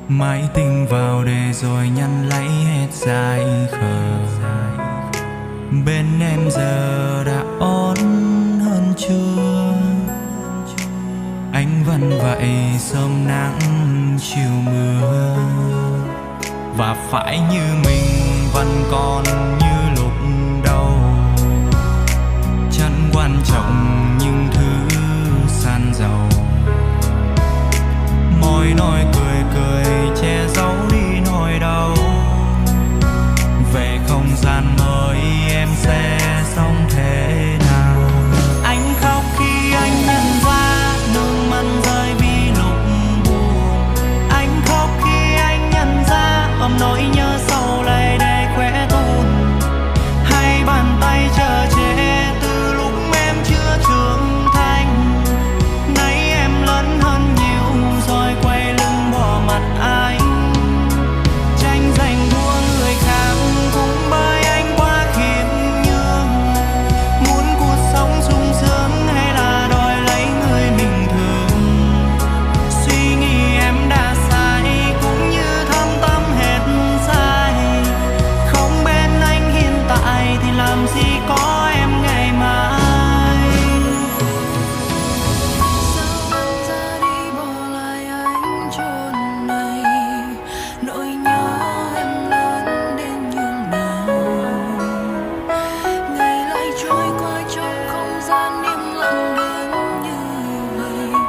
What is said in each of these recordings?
mãi tình vào để rồi nhăn lấy hết dài khờ. Bên em giờ đã ổn hơn chưa? Anh vẫn vậy, sớm nắng chiều mưa, và phải như mình vẫn còn như lúc đầu. Chẳng quan trọng những thứ san giàu, môi nói cười cười che giấu đi nỗi đau. Về không gian mới em sẽ sống thế nào? Anh khóc khi anh nhận ra nước mắt rơi vì lúc buồn. Anh khóc khi anh nhận ra ôm nỗi nhớ sâu lại để khỏe tồn. Hay bàn tay chờ che từ lúc em chưa trưởng thành. Nay em lớn hơn nhiều rồi quay lưng bỏ mặt anh. Tranh giành đua người khác cũng bởi anh quá khiêm nhường. Muốn cuộc sống sung sướng hay là đòi lấy người bình thường. Suy nghĩ em đã sai cũng như thâm tâm hết sai. Không bên anh hiện tại thì làm gì có em ngày mai. Sao anh ra đi bỏ lại anh chốn này? Nỗi nhớ em lớn đến nhường nào. Ngày lại trôi qua trong không gian im lặng đến như vậy.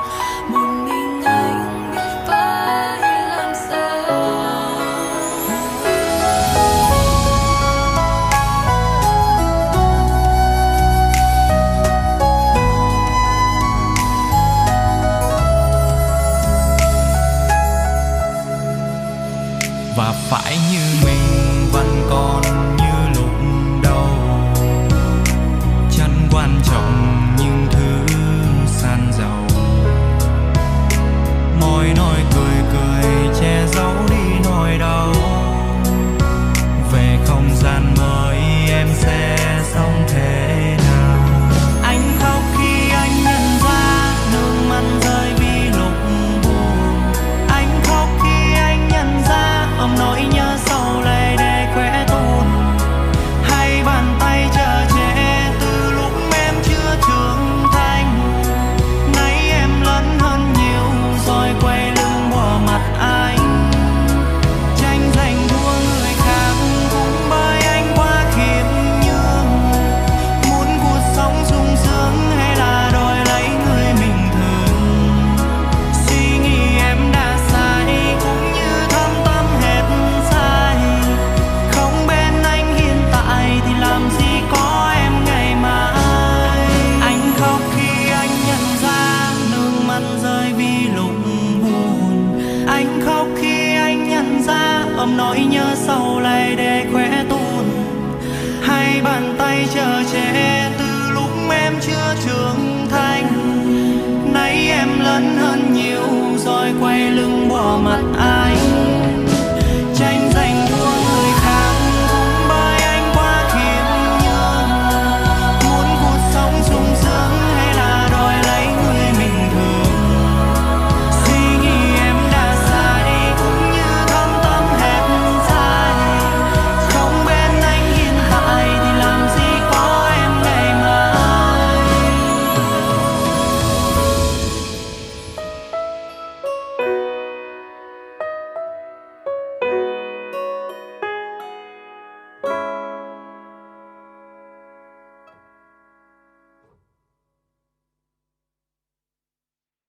Một mình anh biết phải làm sao. Và phải như mình vẫn còn như lúc đầu. Chẳng quan trọng những thứ san giàu, môi nói cười cười che giấu đi nỗi đau. Về không gian mới em sẽ sống thế nào? Anh khóc khi anh nhận ra nước mắt rơi vì lúc buồn. Anh khóc khi anh nhận ra ôm nỗi nhớ sâu lại để khỏe tồn. Hay bàn tay chờ che từ lúc em chưa trưởng thành. Nay em lớn hơn nhiều rồi quay lưng bỏ mặt anh. Tranh giành đua người khác cũng bởi anh quá khiêm nhường. Muốn cuộc sống sung sướng hay là đòi lấy người bình thường. Suy nghĩ em đã sai cũng như thâm tâm hết sai. Không bên anh hiện tại thì làm gì có em ngày mai. Anh khóc khi anh nhận ra nước mắt rơi vì lúc buồn. Anh khóc khi anh nhận ra ôm nỗi nhớ sâu lại để khỏe tồn. Hay bàn tay chờ che từ lúc em chưa trưởng thành. Nay em lớn hơn nhiều rồi quay lưng bỏ